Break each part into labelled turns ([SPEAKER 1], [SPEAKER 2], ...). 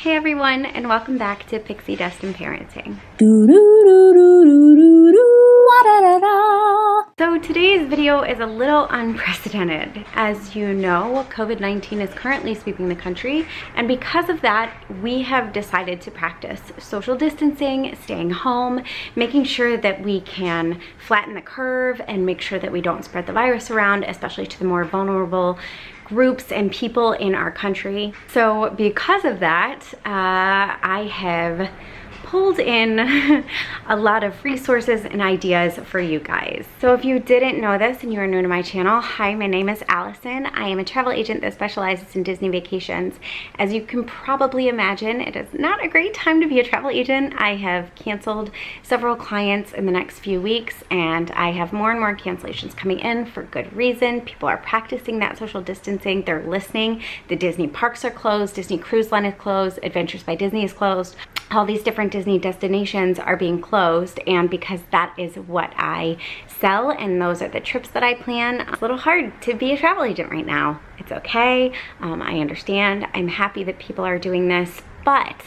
[SPEAKER 1] Hey everyone, and welcome back to Pixie Dust and Parenting. So today's video is a little unprecedented. As you know, COVID-19 is currently sweeping the country, and because of that, we have decided to practice social distancing, staying home, making sure that we can flatten the curve and make sure that we don't spread the virus around, especially to the more vulnerable groups and people in our country. So because of that, I have pulled in a lot of resources and ideas for you guys. So if you didn't know this and you are new to my channel, hi, my name is Allison. I am a travel agent that specializes in Disney vacations. As you can probably imagine, it is not a great time to be a travel agent. I have canceled several clients in the next few weeks, and I have more and more cancellations coming in for good reason. People are practicing that social distancing. They're listening. The Disney parks are closed. Disney Cruise Line is closed. Adventures by Disney is closed. All these different Disney destinations are being closed, and because that is what I sell and those are the trips that I plan, it's a little hard to be a travel agent right now. It's okay. I understand. I'm happy that people are doing this, but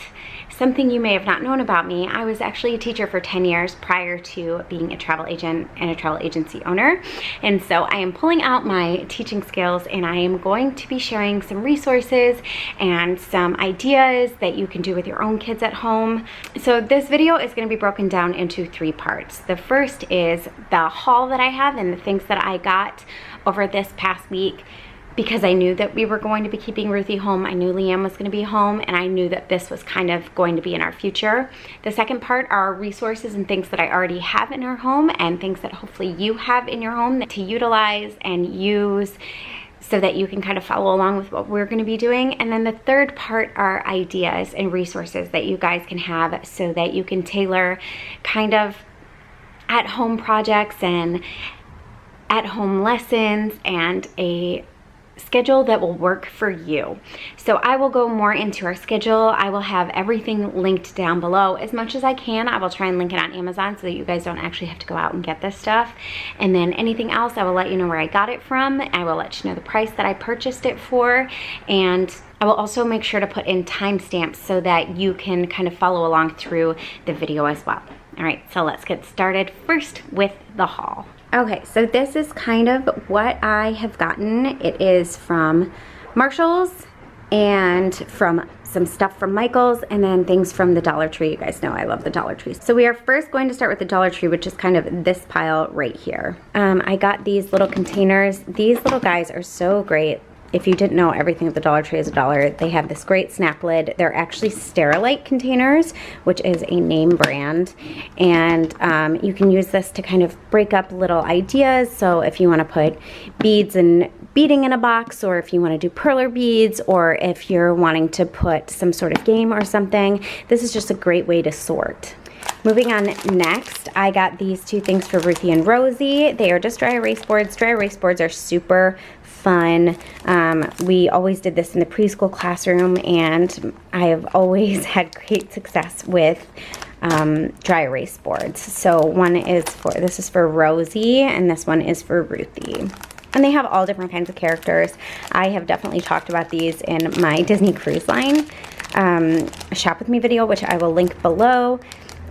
[SPEAKER 1] something you may have not known about me, I was actually a teacher for 10 years prior to being a travel agent and a travel agency owner. And so I am pulling out my teaching skills, and I am going to be sharing some resources and some ideas that you can do with your own kids at home. So this video is going to be broken down into 3 parts. The first is the haul that I have and the things that I got over this past week, because I knew that we were going to be keeping Ruthie home. I knew Liam was going to be home, and I knew that this was kind of going to be in our future. The second part are resources and things that I already have in our home and things that hopefully you have in your home to utilize and use so that you can kind of follow along with what we're going to be doing. And then the third part are ideas and resources that you guys can have so that you can tailor kind of at-home projects and at-home lessons and a schedule that will work for you. So I will go more into our schedule. I will have everything linked down below as much as I can. I will try and link it on Amazon so that you guys don't actually have to go out and get this stuff. And then anything else, I will let you know where I got it from. I will let you know the price that I purchased it for, and I will also make sure to put in timestamps so that you can kind of follow along through the video as well. All right, so let's get started first with the haul. Okay, so this is kind of what I have gotten. It is from Marshall's and from some stuff from Michael's, and then things from the Dollar Tree. You guys know I love the Dollar Tree. So we are first going to start with the Dollar Tree, which is kind of this pile right here. I got these little containers. These little guys are so great. If you didn't know, everything at the Dollar Tree is $1. They have this great snap lid. They're actually Sterilite containers, which is a name brand. And you can use this to kind of break up little ideas. So if you want to put beads and beading in a box, or if you want to do perler beads, or if you're wanting to put some sort of game or something, this is just a great way to sort. Moving on next, I got these 2 things for Ruthie and Rosie. They are just dry erase boards. Dry erase boards are super fun. We always did this in the preschool classroom, and I have always had great success with dry erase boards. So this is for Rosie, and this one is for Ruthie. And they have all different kinds of characters. I have definitely talked about these in my Disney Cruise Line Shop With Me video, which I will link below.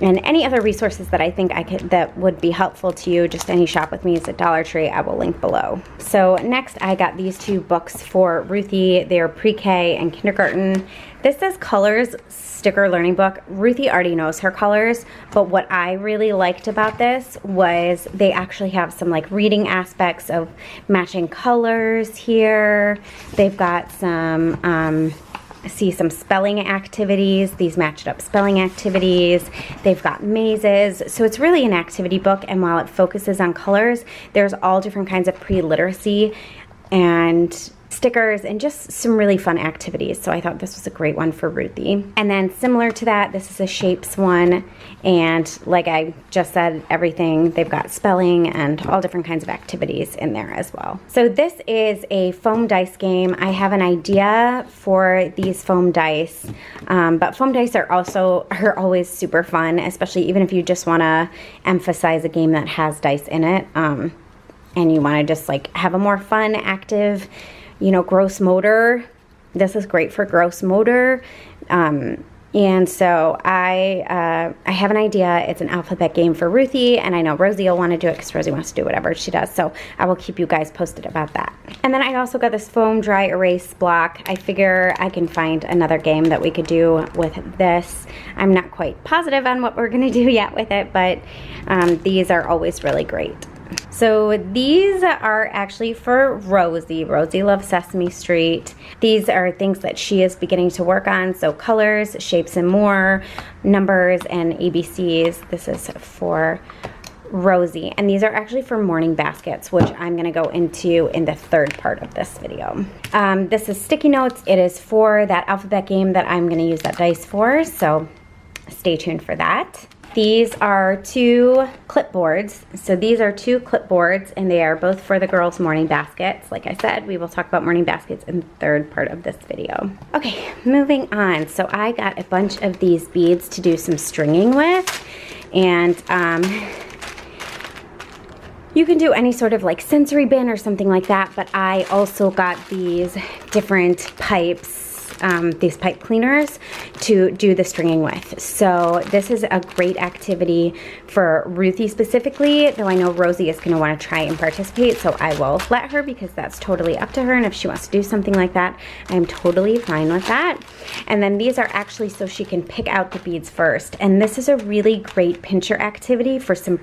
[SPEAKER 1] And any other resources that I think that would be helpful to you, just any Shop With Me's at Dollar Tree, I will link below. So next I got these 2 books for Ruthie. They're pre-K and kindergarten. This says Colors Sticker Learning Book. Ruthie already knows her colors, but what I really liked about this was they actually have some like reading aspects of matching colors here. They've got some some spelling activities, these matched up spelling activities. They've got mazes. So it's really an activity book, and while it focuses on colors, there's all different kinds of pre-literacy and stickers and just some really fun activities. So I thought this was a great one for Ruthie. And then similar to that, this is a shapes one, and like I just said, everything, they've got spelling and all different kinds of activities in there as well. So this is a foam dice game. I have an idea for these foam dice, but foam dice are always super fun, especially even if you just want to emphasize a game that has dice in it, and you want to just like have a more fun, active, gross motor. This is great for gross motor And so I have an idea. It's an alphabet game for Ruthie, and I know Rosie will want to do it because Rosie wants to do whatever she does. So I will keep you guys posted about that. And then I also got this foam dry erase block. I figure I can find another game that we could do with this. I'm not quite positive on what we're going to do yet with it, but these are always really great. So these are actually for Rosie. Rosie loves Sesame Street. These are things that she is beginning to work on. So colors, shapes and more, numbers, and ABCs. This is for Rosie. And these are actually for morning baskets, which I'm going to go into in the third part of this video. This is sticky notes. It is for that alphabet game that I'm going to use that dice for. So stay tuned for that. These are 2 clipboards. So these are 2 clipboards, and they are both for the girls' morning baskets. Like I said, we will talk about morning baskets in the third part of this video. Okay, moving on. So I got a bunch of these beads to do some stringing with, and you can do any sort of like sensory bin or something like that, but I also got these different pipes, these pipe cleaners to do the stringing with. So this is a great activity for Ruthie specifically, though I know Rosie is going to want to try and participate, so I will let her because that's totally up to her, and if she wants to do something like that, I'm totally fine with that. And then these are actually so she can pick out the beads first, and this is a really great pincher activity for some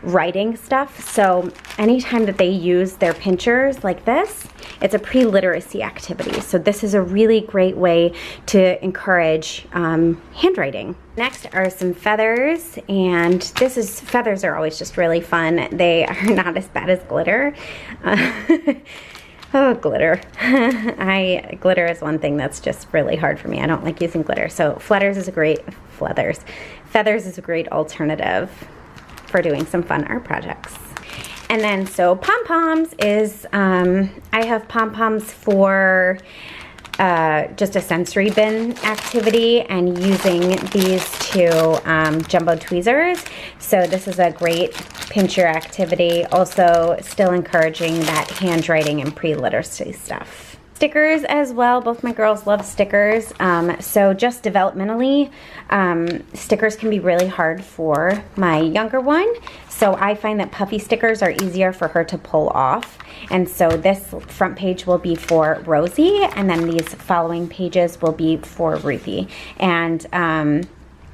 [SPEAKER 1] writing stuff. So anytime that they use their pinchers like this, it's a pre-literacy activity. So this is a really great way to encourage handwriting. Next are some feathers, and feathers are always just really fun. They are not as bad as glitter. Oh, glitter. Glitter is one thing that's just really hard for me. I don't like using glitter. So feathers is a great alternative for doing some fun art projects. And then so pom-poms is, I have pom-poms for just a sensory bin activity and using these 2 jumbo tweezers. So this is a great pincher activity, also still encouraging that handwriting and pre-literacy stuff. Stickers as well. Both my girls love stickers. So just developmentally, stickers can be really hard for my younger one. So I find that puffy stickers are easier for her to pull off. And so this front page will be for Rosie, and then these following pages will be for Ruthie. And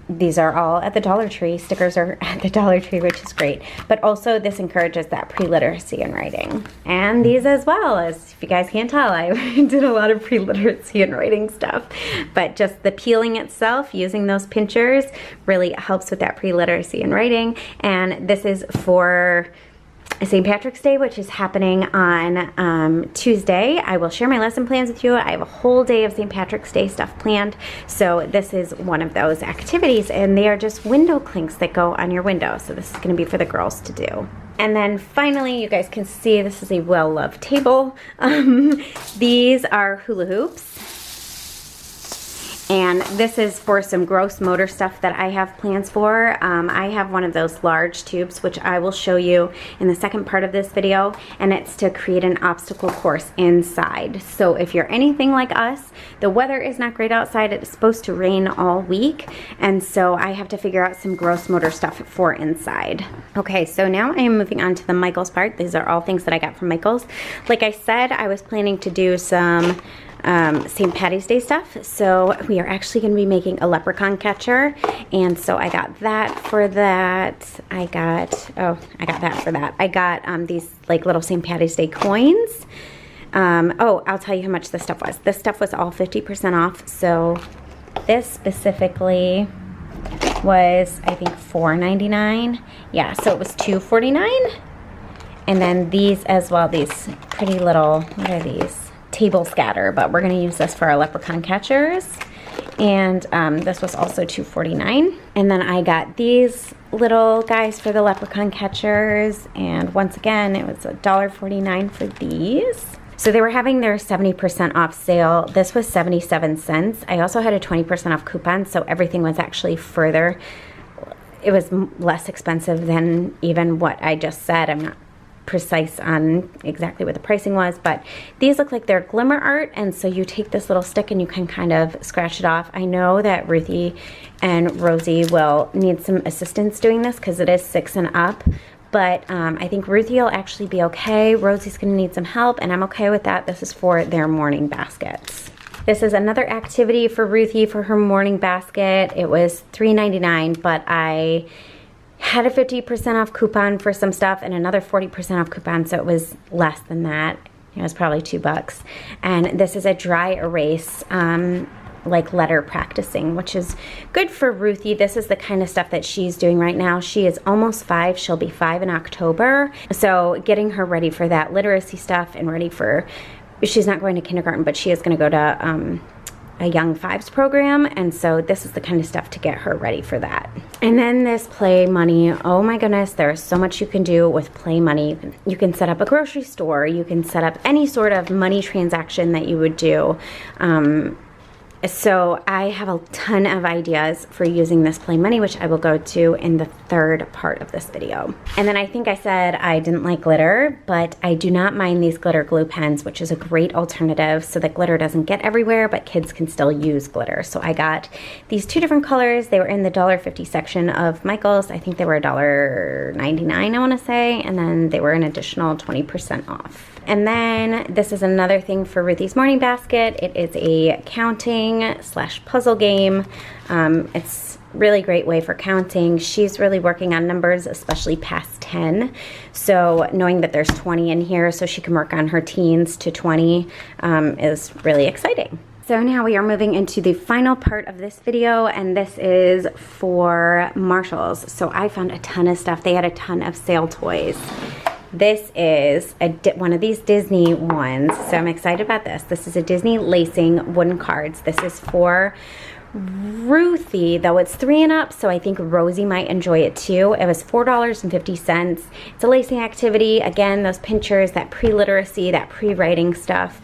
[SPEAKER 1] these are all at the Dollar Tree. Stickers are at the Dollar Tree, which is great. But also this encourages that pre-literacy in writing. And these as well, as if you guys can't tell, I did a lot of pre-literacy in writing stuff. But just the peeling itself, using those pinchers, really helps with that pre-literacy in writing. And this is for St. Patrick's Day, which is happening on Tuesday. I will share my lesson plans with you. I have a whole day of St. Patrick's Day stuff planned. So this is one of those activities, and they are just window clinks that go on your window. So this is going to be for the girls to do. And then finally, you guys can see this is a well-loved table. These are hula hoops. And this is for some gross motor stuff that I have plans for. I have one of those large tubes, which I will show you in the second part of this video, and it's to create an obstacle course inside. So if you're anything like us, the weather is not great outside. It's supposed to rain all week, and so I have to figure out some gross motor stuff for inside. Okay, so now I am moving on to the Michaels part. These are all things that I got from Michaels. Like I said, I was planning to do some St. Patty's Day stuff, so we are actually going to be making a leprechaun catcher, and so I got that for that. I got that for that. I got these like little St. Patty's Day coins. Oh, I'll tell you how much this stuff was. This stuff was all 50% off, so this specifically was, I think, $4.99. Yeah, so it was $2.49. And then these as well, these pretty little, what are these? Table scatter, but we're going to use this for our leprechaun catchers. And this was also $2.49. And then I got these little guys for the leprechaun catchers, and once again it was $1.49 for these. So they were having their 70% off sale. This was 77 cents. I also had a 20% off coupon, so everything was actually further, it was less expensive than even what I just said. I'm not precise on exactly what the pricing was, but these look like they're glimmer art, and so you take this little stick and you can kind of scratch it off. I know that Ruthie and Rosie will need some assistance doing this because it is 6 and up, but I think Ruthie will actually be okay. Rosie's gonna need some help, and I'm okay with that. This is for their morning baskets. This is another activity for Ruthie for her morning basket. It was $3.99, but I had a 50% off coupon for some stuff and another 40% off coupon, so it was less than that. It was probably $2. And this is a dry erase, like letter practicing, which is good for Ruthie. This is the kind of stuff that she's doing right now. She is almost 5. She'll be 5 in October. So getting her ready for that literacy stuff and ready for, she's not going to kindergarten, but she is going to go to a Young Fives program, and so this is the kind of stuff to get her ready for that. And then this Play Money, oh my goodness, there's so much you can do with Play Money. You can set up a grocery store, you can set up any sort of money transaction that you would do. So I have a ton of ideas for using this Play Money, which I will go to in the third part of this video. And then I think I said I didn't like glitter, but I do not mind these glitter glue pens, which is a great alternative so that glitter doesn't get everywhere, but kids can still use glitter. So I got these 2 different colors. They were in the $1.50 section of Michael's. I think they were $1.99, I wanna say, and then they were an additional 20% off. And then this is another thing for Ruthie's morning basket. It is a counting/puzzle game. It's really great way for counting. She's really working on numbers, especially past 10. So knowing that there's 20 in here so she can work on her teens to 20 is really exciting. So now we are moving into the final part of this video, and this is for Marshalls. So I found a ton of stuff. They had a ton of sale toys. This is one of these Disney ones, so I'm excited about this. This is a Disney lacing wooden cards. This is for Ruthie, though it's 3 and up, so I think Rosie might enjoy it too. It was $4.50. It's a lacing activity. Again, those pinchers, that pre-literacy, that pre-writing stuff.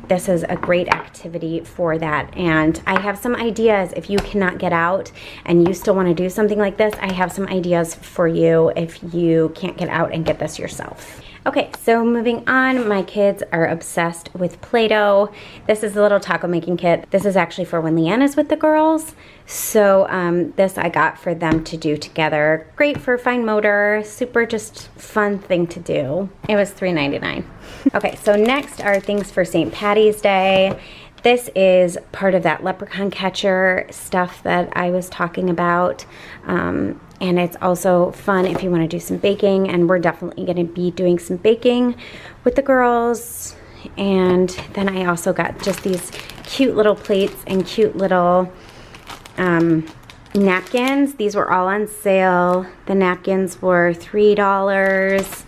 [SPEAKER 1] This is a great activity for that, and I have some ideas. If you cannot get out and you still want to do something like this, I have some ideas for you if you can't get out and get this yourself. Okay, so moving on, my kids are obsessed with Play-Doh. This is a little taco making kit. This is actually for when Leanne is with the girls. So this I got for them to do together. Great for fine motor, super just fun thing to do. It was $3.99. Okay, so next are things for St. Patty's Day. This is part of that leprechaun catcher stuff that I was talking about. And it's also fun if you want to do some baking, and we're definitely going to be doing some baking with the girls. And then I also got just these cute little plates and cute little napkins. These were all on sale. The napkins were $3.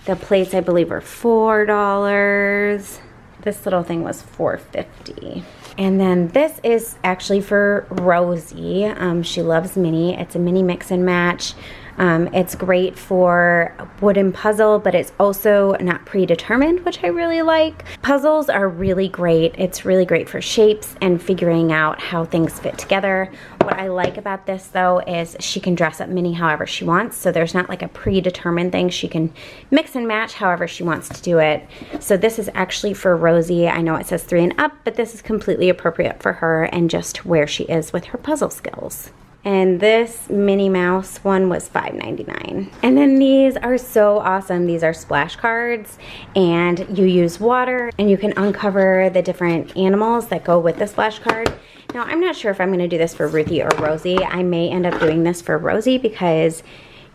[SPEAKER 1] The plates, I believe, were $4. This little thing was $4.50. And then this is actually for Rosie. She loves mini. It's a mini mix and match. It's great for wooden puzzle, but it's also not predetermined, which I really like. Puzzles are really great. It's really great for shapes and figuring out how things fit together. What I like about this though is she can dress up Minnie however she wants, so there's not like a predetermined thing. She can mix and match however she wants to do it. So this is actually for Rosie. I know it says 3 and up, but this is completely appropriate for her and just where she is with her puzzle skills. And this Minnie Mouse one was $5.99. And then these are so awesome. These are splash cards, and you use water and you can uncover the different animals that go with the splash card. Now, I'm not sure if I'm gonna do this for Ruthie or Rosie. I may end up doing this for Rosie because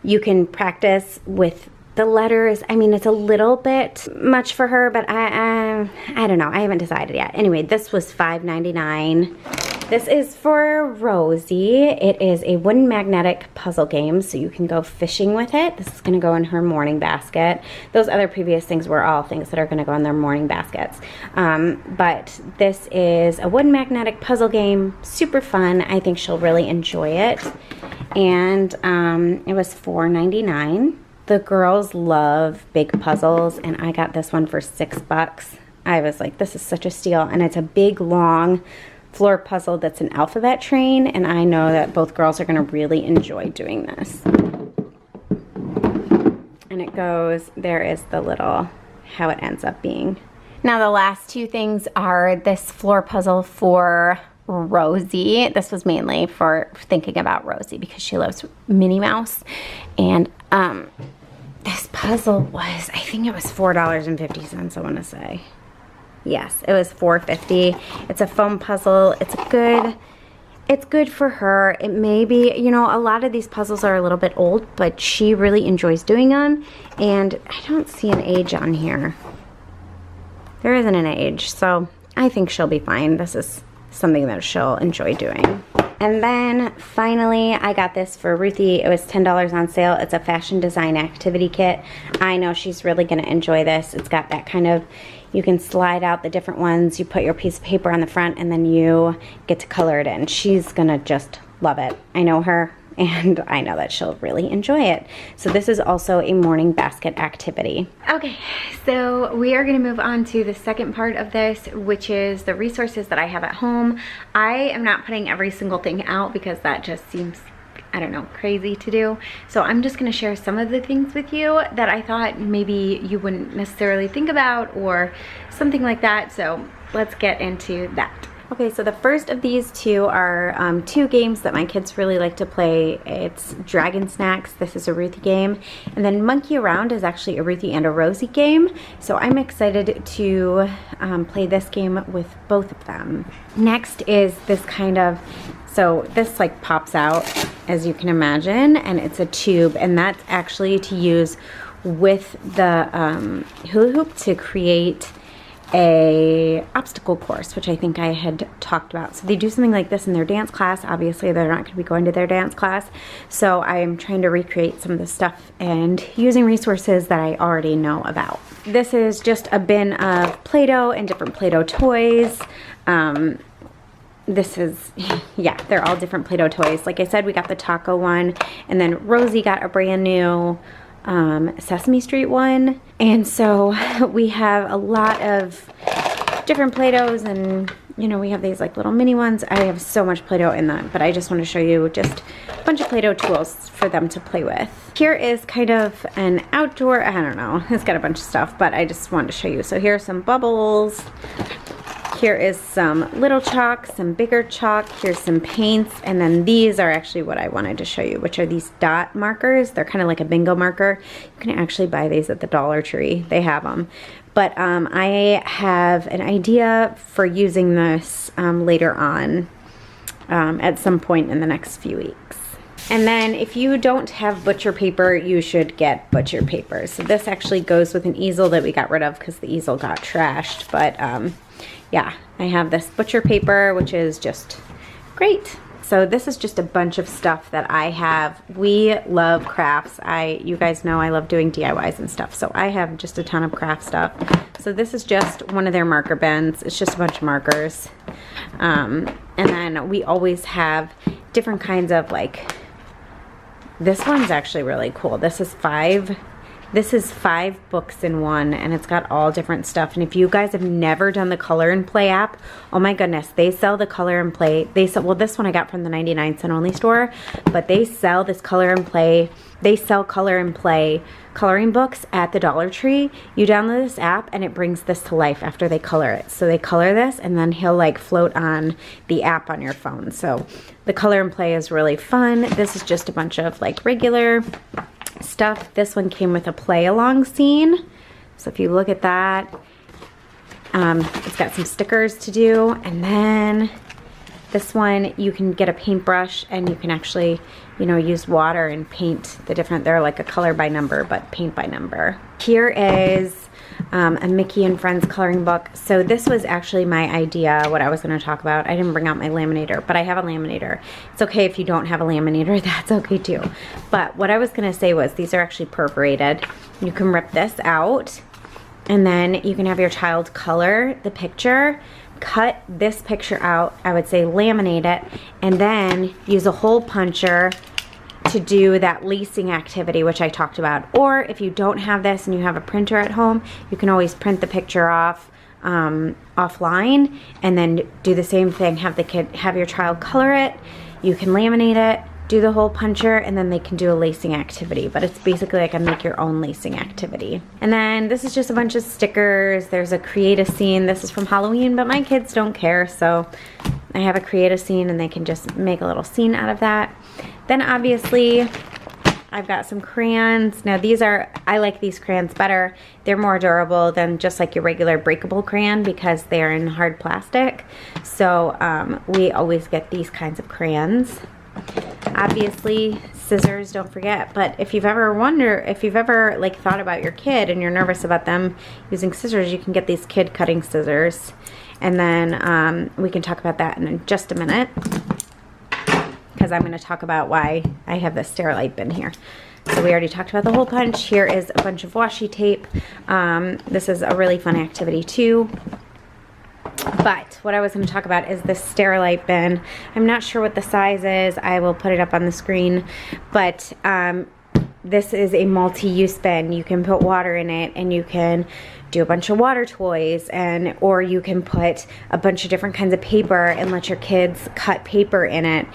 [SPEAKER 1] you can practice with the letters. I mean, it's a little bit much for her, but I don't know. I haven't decided yet. Anyway, this was $5.99. This is for Rosie. It is a wooden magnetic puzzle game, so you can go fishing with it. This is gonna go in her morning basket. Those other previous things were all things that are gonna go in their morning baskets. But this is a wooden magnetic puzzle game, super fun. I think she'll really enjoy it. And it was $4.99. The girls love big puzzles, and I got this one for $6. I was like, this is such a steal, and it's a big, long floor puzzle that's an alphabet train, and I know that both girls are going to really enjoy doing this. And it goes, there is the little, how it ends up being. Now the last two things are this floor puzzle for Rosie. This was mainly for thinking about Rosie because she loves Minnie Mouse. And this puzzle was, I think it was $4.50, I want to say. Yes, it was $4.50. It's a foam puzzle. It's good for her. It may be, you know, a lot of these puzzles are a little bit old, but she really enjoys doing them. And I don't see an age on here. There isn't an age, so I think she'll be fine. This is something that she'll enjoy doing. And then finally, I got this for Ruthie. It was $10 on sale. It's a fashion design activity kit. I know she's really gonna enjoy this. It's got that kind of, you can slide out the different ones. You put your piece of paper on the front and then you get to color it in. She's gonna just love it. I know her and I know that she'll really enjoy it. So this is also a morning basket activity. Okay, so we are gonna move on to the second part of this, which is the resources that I have at home. I am not putting every single thing out because that just seems, I don't know, crazy to do. So I'm just gonna share some of the things with you that I thought maybe you wouldn't necessarily think about or something like that. So let's get into that. Okay, so the first of these two are two games that my kids really like to play. It's Dragon Snacks, this is a Ruthie game, and then Monkey Around is actually a Ruthie and a Rosie game. So I'm excited to play this game with both of them. Next is this kind of, so this like pops out, as you can imagine, and it's a tube, and that's actually to use with the hula hoop to create a obstacle course, which I think I had talked about. So they do something like this in their dance class. Obviously they're not going to be going to their dance class, so I am trying to recreate some of the stuff and using resources that I already know about. This is just a bin of Play-Doh and different Play-Doh toys. This is, yeah, they're all different Play-Doh toys. Like I said, we got the taco one, and then Rosie got a brand new Sesame Street one. And so we have a lot of different Play-Dohs, and you know, we have these like little mini ones. I have so much Play-Doh in them, but I just want to show you just a bunch of Play-Doh tools for them to play with. Here is kind of an outdoor, I don't know, it's got a bunch of stuff, but I just wanted to show you. So here are some bubbles. Here is some little chalk, some bigger chalk, here's some paints, and then these are actually what I wanted to show you, which are these dot markers. They're kind of like a bingo marker. You can actually buy these at the Dollar Tree. They have them. But I have an idea for using this later on at some point in the next few weeks. And then if you don't have butcher paper, you should get butcher paper. So this actually goes with an easel that we got rid of because the easel got trashed. But yeah, I have this butcher paper, which is just great. So this is just a bunch of stuff that I have. We love crafts. You guys know I love doing DIYs and stuff. So I have just a ton of craft stuff. So this is just one of their marker bins. It's just a bunch of markers. And then we always have different kinds of like, this one's actually really cool. This is five books in one, and it's got all different stuff. And if you guys have never done the Color and Play app, oh my goodness, they sell the Color and Play. They sell, well, this one I got from the 99-cent only store, but they sell this Color and Play. They sell Color and Play coloring books at the Dollar Tree. You download this app and it brings this to life after they color it. So they color this and then he'll like float on the app on your phone. So the Color and Play is really fun. This is just a bunch of like regular stuff. This one came with a play along scene. So if you look at that, it's got some stickers to do. And then this one, you can get a paintbrush and you can actually, you know, use water and paint the different, they're like a color by number, but paint by number. Here is a Mickey and Friends coloring book. So this was actually my idea, what I was going to talk about. I didn't bring out my laminator, but I have a laminator. It's okay if you don't have a laminator, that's okay too. But what I was going to say was these are actually perforated. You can rip this out and then you can have your child color the picture. Cut this picture out, I would say laminate it, and then use a hole puncher to do that lacing activity which I talked about. Or if you don't have this and you have a printer at home, you can always print the picture off offline and then do the same thing. Have your child color it. You can laminate it, do the hole puncher, and then they can do a lacing activity, but it's basically like a make your own lacing activity. And then this is just a bunch of stickers. There's a create a scene. This is from Halloween, but my kids don't care, so I have a create a scene and they can just make a little scene out of that. Then obviously I've got some crayons. Now these are, I like these crayons better. They're more durable than just like your regular breakable crayon because they're in hard plastic. So we always get these kinds of crayons. Obviously scissors, don't forget. But if you've ever like thought about your kid and you're nervous about them using scissors, you can get these kid cutting scissors. And then we can talk about that in just a minute, because I'm going to talk about why I have this Sterilite bin here. So we already talked about the hole punch. Here is a bunch of washi tape. This is a really fun activity too. But what I was going to talk about is this Sterilite bin. I'm not sure what the size is. I will put it up on the screen. But this is a multi-use bin. You can put water in it, and you can do a bunch of water toys, or you can put a bunch of different kinds of paper and let your kids cut paper in it.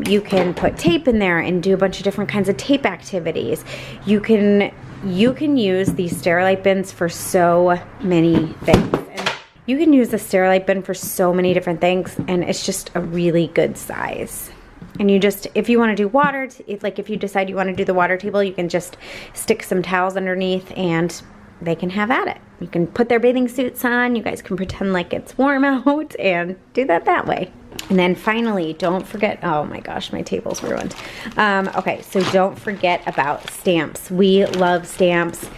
[SPEAKER 1] You can put tape in there and do a bunch of different kinds of tape activities. You can use these Sterilite bins for so many things. And you can use the Sterilite bin for so many different things, and it's just a really good size. And you just, if you want to do water, if you decide you want to do the water table, you can just stick some towels underneath and they can have at it. You can put their bathing suits on. You guys can pretend like it's warm out and do that way. And then finally, don't forget, oh my gosh, my table's ruined. Okay, so don't forget about stamps. We love stamps.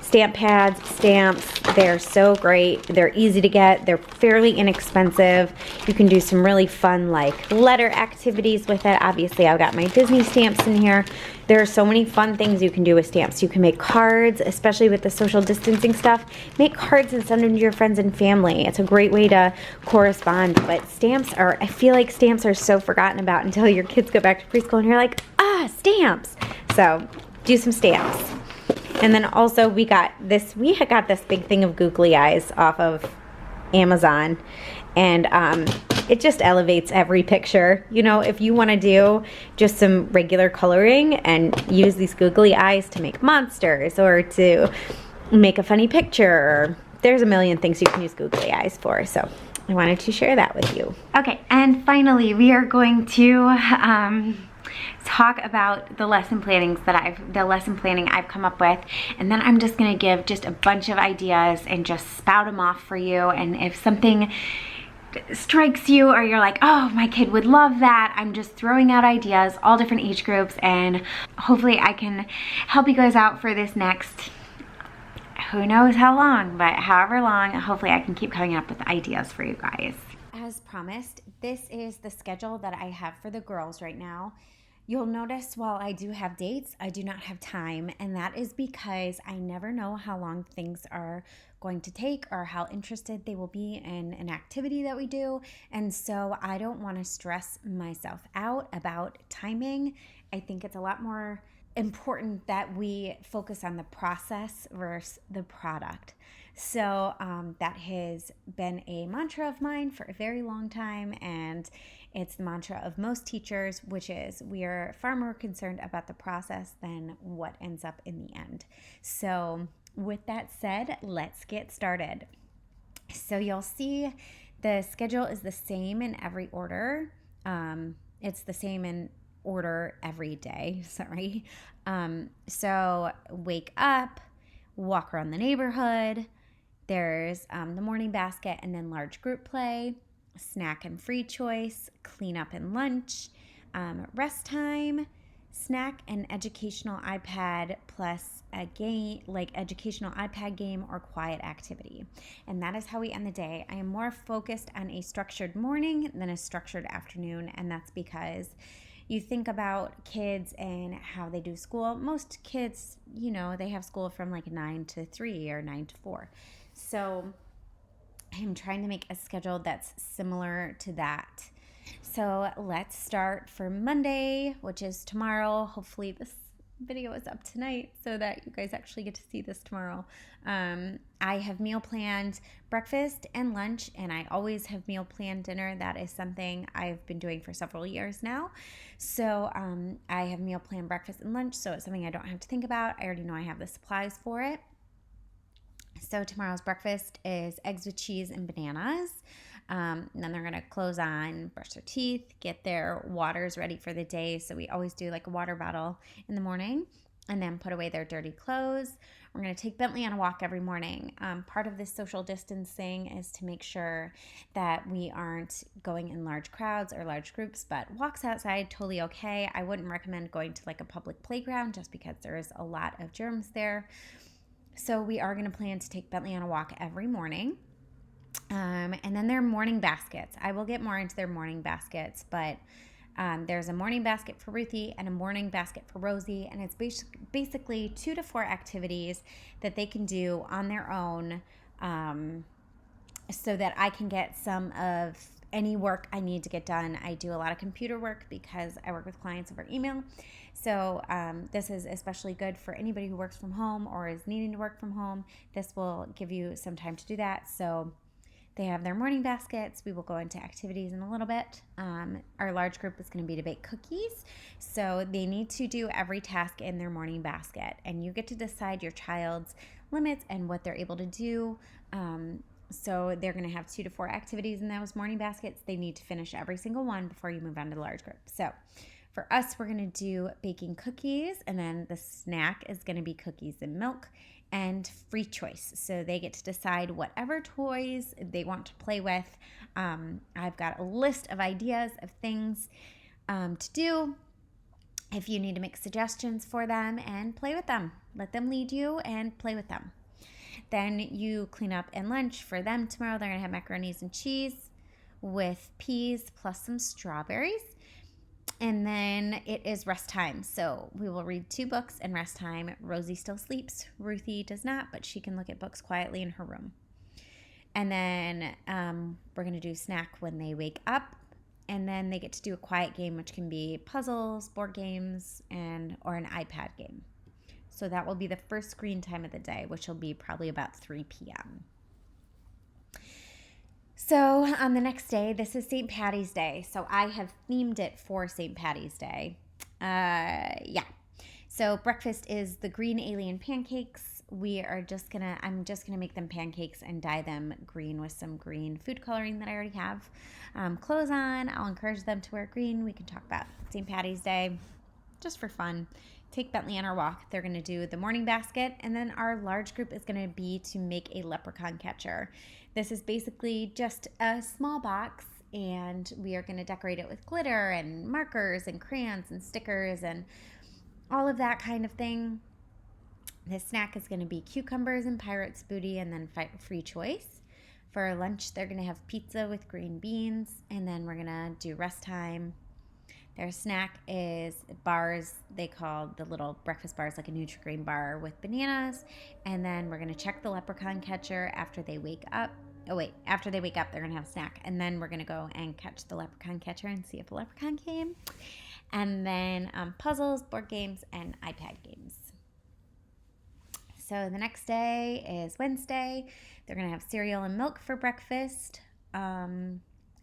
[SPEAKER 1] Stamp pads, stamps, they're so great. They're easy to get. They're fairly inexpensive. You can do some really fun like letter activities with it. Obviously, I've got my Disney stamps in here. There are so many fun things you can do with stamps. You can make cards, especially with the social distancing stuff. Make cards and send them to your friends and family. It's a great way to correspond. But stamps are, I feel like stamps are so forgotten about until your kids go back to preschool and you're like, stamps. So do some stamps. And then also we got this big thing of googly eyes off of Amazon, and it just elevates every picture. You know, if you want to do just some regular coloring and use these googly eyes to make monsters or to make a funny picture, there's a million things you can use googly eyes for. So I wanted to share that with you. Okay, and finally we are going to talk about the lesson planning I've come up with, and then I'm just gonna give just a bunch of ideas and just spout them off for you. And if something strikes you or you're like, oh, my kid would love that, I'm just throwing out ideas, all different age groups, and hopefully I can help you guys out for this next, who knows how long, but however long, hopefully I can keep coming up with ideas for you guys. As promised, this is the schedule that I have for the girls right now. You'll notice while I do have dates, I do not have time, and that is because I never know how long things are going to take or how interested they will be in an activity that we do, and so I don't want to stress myself out about timing. I think it's a lot more important that we focus on the process versus the product. So that has been a mantra of mine for a very long time, and it's the mantra of most teachers, which is we are far more concerned about the process than what ends up in the end. So with that said, let's get started. So you'll see the schedule is the same in every order. It's the same in order every day, sorry. So wake up, walk around the neighborhood, there's the morning basket and then large group play, snack and free choice, clean up and lunch, rest time, snack and educational iPad plus a game, like educational iPad game or quiet activity. And that is how we end the day. I am more focused on a structured morning than a structured afternoon, and that's because you think about kids and how they do school. Most kids, you know, they have school from like 9 to 3 or 9 to 4. So I'm trying to make a schedule that's similar to that. So let's start for Monday, which is tomorrow. Hopefully this video is up tonight so that you guys actually get to see this tomorrow. I have meal planned breakfast and lunch, and I always have meal planned dinner. That is something I've been doing for several years now. So I have meal planned breakfast and lunch, so it's something I don't have to think about. I already know I have the supplies for it. So tomorrow's breakfast is eggs with cheese and bananas. And then they're going to close on, brush their teeth, get their waters ready for the day. So we always do like a water bottle in the morning, and then put away their dirty clothes. We're going to take Bentley on a walk every morning. Part of this social distancing is to make sure that we aren't going in large crowds or large groups, but walks outside, totally okay. I wouldn't recommend going to like a public playground just because there is a lot of germs there. So we are going to plan to take Bentley on a walk every morning. And then their morning baskets. I will get more into their morning baskets, but there's a morning basket for Ruthie and a morning basket for Rosie. And it's basically 2 to 4 activities that they can do on their own, so that I can get some of any work I need to get done. I do a lot of computer work because I work with clients over email. So this is especially good for anybody who works from home or is needing to work from home. This will give you some time to do that. So they have their morning baskets. We will go into activities in a little bit. Our large group is going to be to bake cookies. So they need to do every task in their morning basket. And you get to decide your child's limits and what they're able to do. So they're going to have 2 to 4 activities in those morning baskets. They need to finish every single one before you move on to the large group. So for us, we're going to do baking cookies, and then the snack is going to be cookies and milk and free choice. So they get to decide whatever toys they want to play with. I've got a list of ideas of things to do. If you need to make suggestions for them and play with them, let them lead you and play with them. Then you clean up and lunch for them tomorrow. They're going to have macaronis and cheese with peas plus some strawberries. And then it is rest time. So we will read 2 books and rest time. Rosie still sleeps. Ruthie does not, but she can look at books quietly in her room. And then we're going to do snack when they wake up. And then they get to do a quiet game, which can be puzzles, board games, or an iPad game. So that will be the first screen time of the day, which will be probably about 3 p.m. So on the next day, this is St. Patty's Day. So I have themed it for St. Patty's Day. So breakfast is the green alien pancakes. I'm just gonna make them pancakes and dye them green with some green food coloring that I already have. Clothes on, I'll encourage them to wear green. We can talk about St. Patty's Day just for fun. Take Bentley on our walk. They're going to do the morning basket, and then our large group is going to be to make a leprechaun catcher. This is basically just a small box, and we are going to decorate it with glitter and markers and crayons and stickers and all of that kind of thing. The snack is going to be cucumbers and pirate's booty, and then free choice. For lunch, they're going to have pizza with green beans, and then we're going to do rest time. Their snack is bars. They call the little breakfast bars like a Nutri-Grain bar with bananas. And then we're going to check the leprechaun catcher after they wake up. After they wake up, they're going to have a snack. And then we're going to go and catch the leprechaun catcher and see if a leprechaun came. And then puzzles, board games, and iPad games. So the next day is Wednesday. They're going to have cereal and milk for breakfast.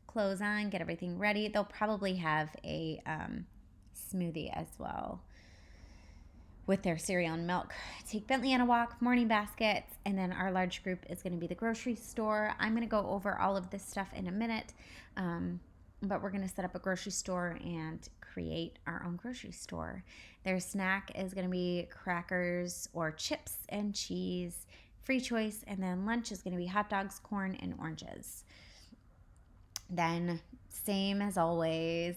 [SPEAKER 1] Clothes on, get everything ready. They'll probably have a smoothie as well with their cereal and milk. Take Bentley on a walk, morning baskets, and then our large group is going to be the grocery store. I'm going to go over all of this stuff in a minute, but we're going to set up a grocery store and create our own grocery store. Their snack is going to be crackers or chips and cheese, free choice, and then lunch is going to be hot dogs, corn, and oranges. Then, same as always,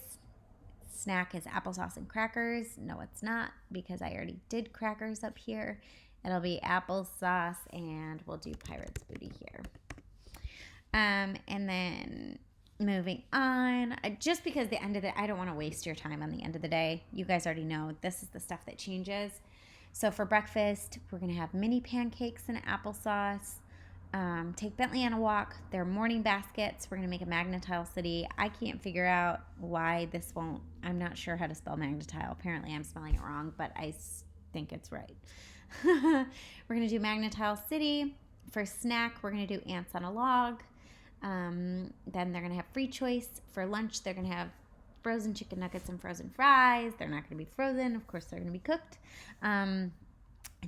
[SPEAKER 1] snack is applesauce and crackers. No, it's not, because I already did crackers up here. It'll be applesauce, and we'll do pirate's booty here. And then moving on, just because I don't want to waste your time on the end of the day. You guys already know this is the stuff that changes. So for breakfast, we're going to have mini pancakes and applesauce.
[SPEAKER 2] Take Bentley on a walk. Their morning baskets. We're going to make a magnetile city. I can't figure out why this won't. I'm not sure how to spell magnetile. Apparently I'm spelling it wrong, but I think it's right. We're going to do magnetile city. For snack, we're going to do ants on a log. Then they're going to have free choice. For lunch, they're going to have frozen chicken nuggets and frozen fries. They're not going to be frozen. Of course, they're going to be cooked. And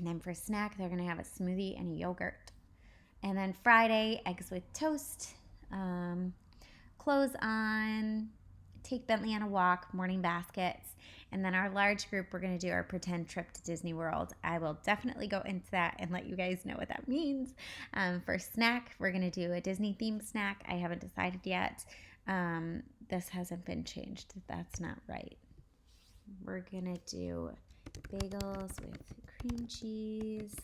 [SPEAKER 2] then for snack, they're going to have a smoothie and a yogurt. And then Friday, eggs with toast, clothes on, take Bentley on a walk, morning baskets. And then our large group, we're going to do our pretend trip to Disney World. I will definitely go into that and let you guys know what that means. For snack, we're going to do a Disney themed snack. I haven't decided yet. This hasn't been changed. That's not right. We're going to do bagels with cream cheese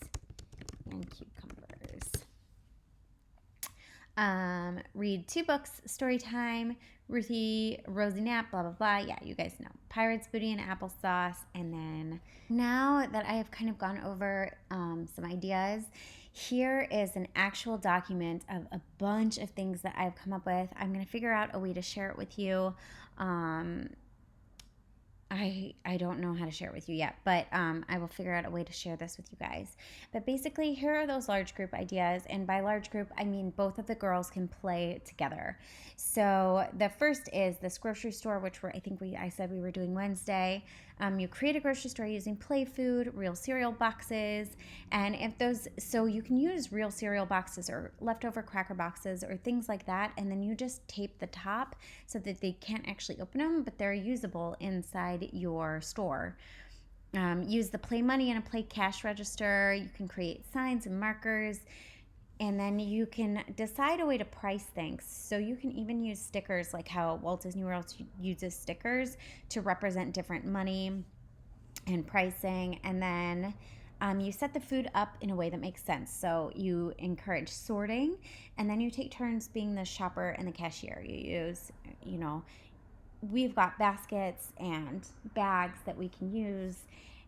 [SPEAKER 2] and cucumbers. Read 2 books, story time, Ruthie, Rosie Nap, blah, blah, blah. Yeah, you guys know. Pirates, Booty, and Applesauce. And then now that I have kind of gone over some ideas, here is an actual document of a bunch of things that I've come up with. I'm going to figure out a way to share it with you. I don't know how to share it with you yet, but I will figure out a way to share this with you guys. But basically, here are those large group ideas. And by large group, I mean both of the girls can play together. So the first is this grocery store, which I said we were doing Wednesday. You create a grocery store using play food, real cereal boxes. And so you can use real cereal boxes or leftover cracker boxes or things like that. And then you just tape the top so that they can't actually open them, but they're usable inside your store. Use the play money and a play cash register. You can create signs and markers, and then you can decide a way to price things. So you can even use stickers, like how Walt Disney World uses stickers to represent different money and pricing. And then you set the food up in a way that makes sense. So you encourage sorting, and then you take turns being the shopper and the cashier. You use, we've got baskets and bags that we can use,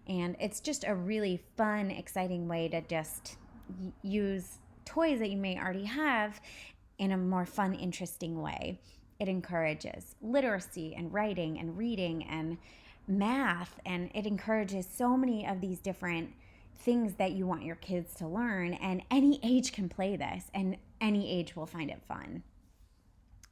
[SPEAKER 2] and it's just a really fun, exciting way to just use toys that you may already have in a more fun, interesting way. It encourages literacy and writing and reading and math, and it encourages so many of these different things that you want your kids to learn, and any age can play this, and any age will find it fun.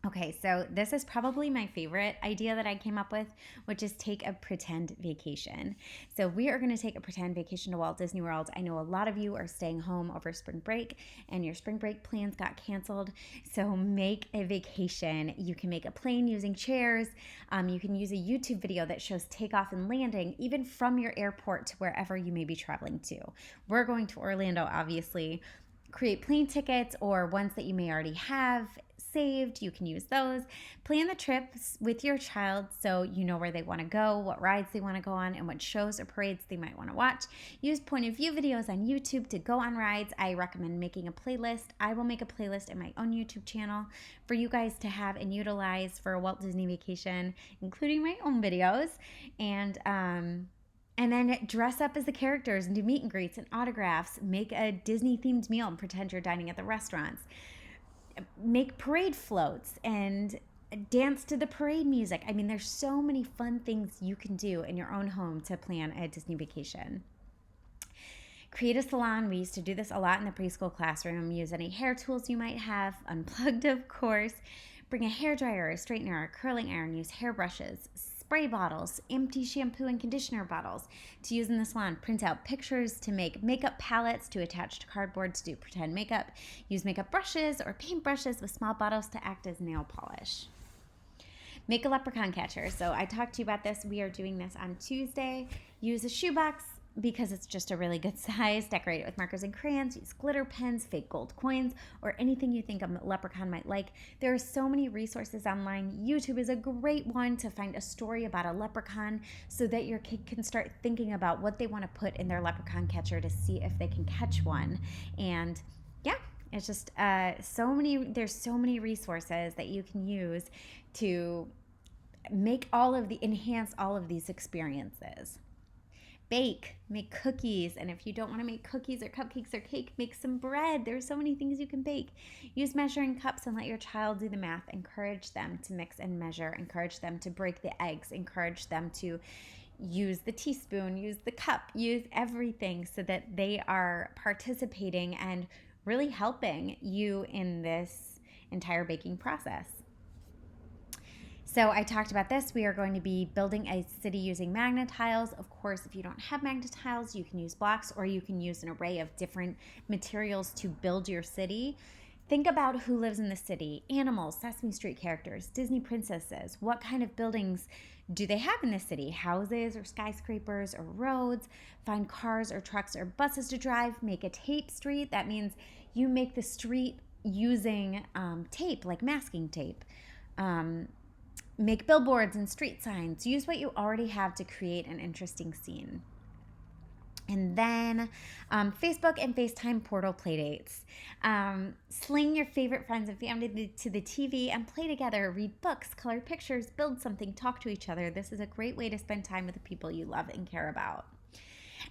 [SPEAKER 2] Okay, so this is probably my favorite idea that I came up with, which is take a pretend vacation. So we are going to take a pretend vacation to Walt Disney World. I know a lot of you are staying home over spring break and your spring break plans got canceled. So make a vacation. You can make a plane using chairs. You can use a YouTube video that shows takeoff and landing, even from your airport to wherever you may be traveling to. We're going to Orlando, obviously. Create plane tickets or ones that you may already have saved. You can use those. Plan the trips with your child so you know where they want to go, what rides they want to go on, and what shows or parades they might want to watch. Use point of view videos on YouTube to go on rides. I recommend making a playlist. I will make a playlist in my own YouTube channel for you guys to have and utilize for a Walt Disney vacation, including my own videos. And then dress up as the characters and do meet and greets and autographs. Make a Disney-themed meal and pretend you're dining at the restaurants. Make parade floats and dance to the parade music. I mean, there's so many fun things you can do in your own home to plan a Disney vacation. Create a salon. We used to do this a lot in the preschool classroom. Use any hair tools you might have, unplugged, of course. Bring a hairdryer, a straightener, a curling iron. Use hairbrushes, spray bottles, empty shampoo and conditioner bottles to use in the salon. Print out pictures to make makeup palettes to attach to cardboard to do pretend makeup. Use makeup brushes or paint brushes with small bottles to act as nail polish. Make a leprechaun catcher. So I talked to you about this. We are doing this on Tuesday. Use a shoebox because it's just a really good size. Decorate it with markers and crayons. Use glitter pens, fake gold coins, or anything you think a leprechaun might like. There are so many resources online. YouTube is a great one to find a story about a leprechaun so that your kid can start thinking about what they want to put in their leprechaun catcher to see if they can catch one. And yeah, it's just there's so many resources that you can use to enhance all of these experiences. bake, make cookies. And if you don't want to make cookies or cupcakes or cake, make some bread. There's so many things you can bake. Use measuring cups and let your child do the math. Encourage them to mix and measure. Encourage them to break the eggs. Encourage them to use the teaspoon, use the cup, use everything so that they are participating and really helping you in this entire baking process. So I talked about this. We are going to be building a city using magnet tiles. Of course, if you don't have magnet tiles, you can use blocks or you can use an array of different materials to build your city. Think about who lives in the city. Animals, Sesame Street characters, Disney princesses. What kind of buildings do they have in the city? Houses or skyscrapers or roads? Find cars or trucks or buses to drive. Make a tape street. That means you make the street using tape, like masking tape. Make billboards and street signs. Use what you already have to create an interesting scene. And then Facebook and FaceTime portal playdates. Sling your favorite friends and family to the TV and play together. Read books, color pictures, build something, talk to each other. This is a great way to spend time with the people you love and care about.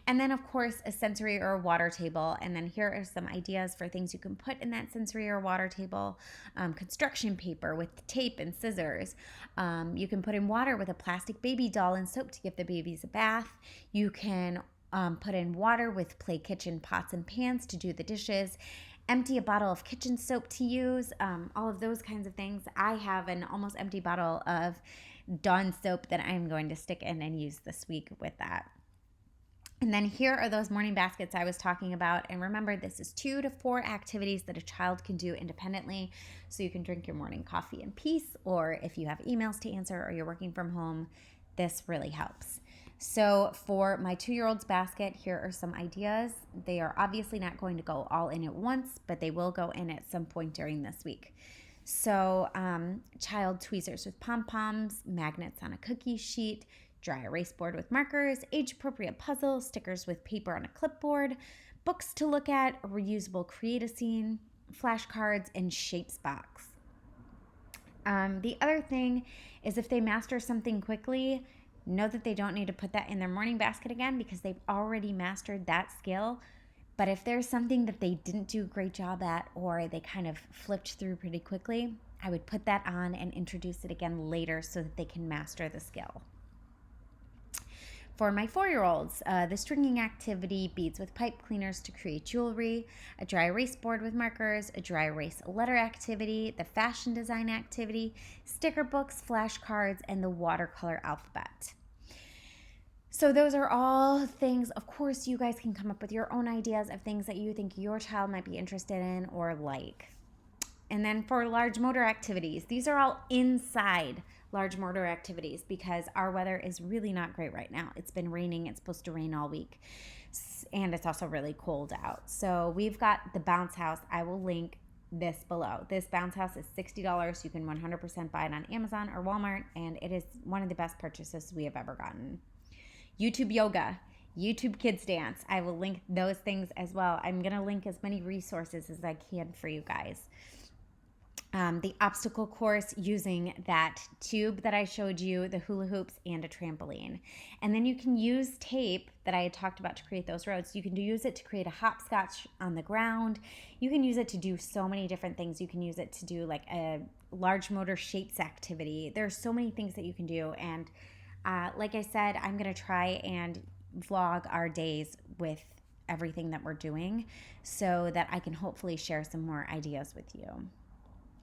[SPEAKER 2] And then, of course, a sensory or a water table. And then here are some ideas for things you can put in that sensory or water table. Construction paper with tape and scissors. You can put in water with a plastic baby doll and soap to give the babies a bath. You can put in water with play kitchen pots and pans to do the dishes. Empty a bottle of kitchen soap to use. All of those kinds of things. I have an almost empty bottle of Dunn soap that I'm going to stick in and use this week with that. And then here are those morning baskets I was talking about. And remember, this is 2 to 4 activities that a child can do independently. So you can drink your morning coffee in peace, or if you have emails to answer or you're working from home, this really helps. So for my 2-year-old's basket, here are some ideas. They are obviously not going to go all in at once, but they will go in at some point during this week. So child tweezers with pom-poms, magnets on a cookie sheet, dry erase board with markers, age-appropriate puzzles, stickers with paper on a clipboard, books to look at, a reusable create a scene, flashcards, and shapes box. The other thing is if they master something quickly, know that they don't need to put that in their morning basket again because they've already mastered that skill. But if there's something that they didn't do a great job at or they kind of flipped through pretty quickly, I would put that on and introduce it again later so that they can master the skill. For my 4-year-olds, the stringing activity, beads with pipe cleaners to create jewelry, a dry erase board with markers, a dry erase letter activity, the fashion design activity, sticker books, flashcards, and the watercolor alphabet. So those are all things. Of course, you guys can come up with your own ideas of things that you think your child might be interested in or like. And then for large motor activities, these are all inside large motor activities because our weather is really not great right now. It's been raining. It's supposed to rain all week. And it's also really cold out. So we've got the bounce house. I will link this below. This bounce house is $60. You can 100% buy it on Amazon or Walmart. And it is one of the best purchases we have ever gotten. YouTube yoga, YouTube kids dance. I will link those things as well. I'm going to link as many resources as I can for you guys. The obstacle course using that tube that I showed you, the hula hoops, and a trampoline. And then you can use tape that I had talked about to create those roads. You can use it to create a hopscotch on the ground. You can use it to do so many different things. You can use it to do like a large motor shapes activity. There's so many things that you can do. And like I said, I'm going to try and vlog our days with everything that we're doing so that I can hopefully share some more ideas with you.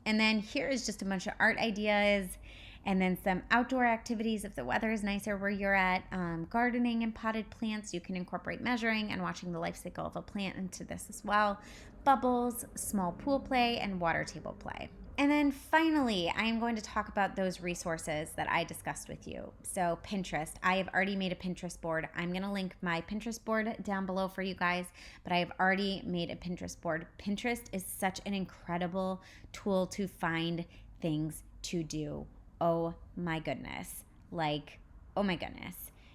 [SPEAKER 2] And then here is just a bunch of art ideas and then some outdoor activities if the weather is nicer where you're at. Gardening and potted plants. You can incorporate measuring and watching the life cycle of a plant into this as well. Bubbles, small pool play, and water table play. And then finally, I am going to talk about those resources that I discussed with you. So Pinterest, I have already made a Pinterest board. I'm going to link my Pinterest board down below for you guys, but I have already made a Pinterest board. Pinterest is such an incredible tool to find things to do. Oh my goodness. Oh my goodness.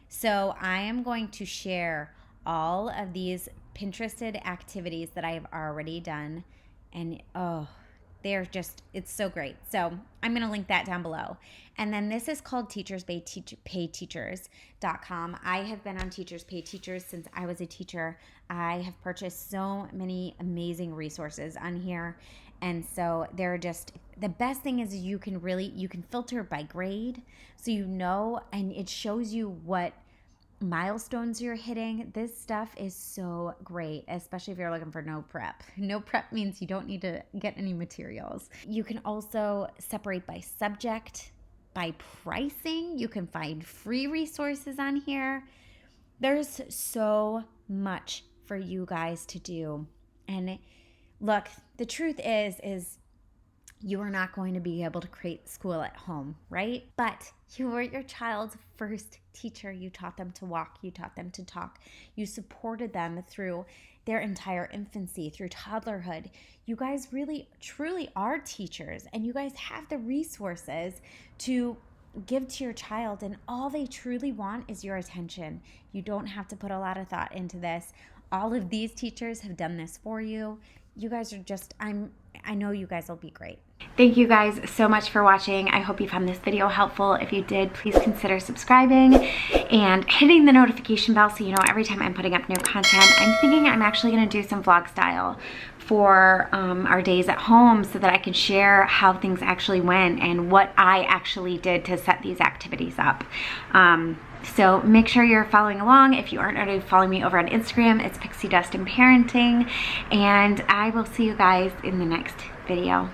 [SPEAKER 2] So I am going to share all of these Pinterested activities that I have already done. And They're just, it's so great. So I'm going to link that down below. And then this is called teacherspayteachers.com. I have been on Teachers Pay Teachers since I was a teacher. I have purchased so many amazing resources on here. And so they're just, the best thing is you can filter by grade. So you know, and it shows you what milestones you're hitting. This stuff is so great, especially if you're looking for no prep. No prep means you don't need to get any materials. You can also separate by subject, by pricing. You can find free resources on here. There's so much for you guys to do. And look, the truth is you are not going to be able to create school at home, right? But you were your child's first teacher. You taught them to walk. You taught them to talk. You supported them through their entire infancy, through toddlerhood. You guys really, truly are teachers, and you guys have the resources to give to your child, and all they truly want is your attention. You don't have to put a lot of thought into this. All of these teachers have done this for you. You guys are just, I know you guys will be great.
[SPEAKER 1] Thank you guys so much for watching. I hope you found this video helpful. If you did, please consider subscribing and hitting the notification bell so you know every time I'm putting up new content. I'm thinking I'm actually going to do some vlog style for our days at home so that I can share how things actually went and what I actually did to set these activities up. So make sure you're following along. If you aren't already following me over on Instagram, it's Pixie Dust and Parenting. And I will see you guys in the next video.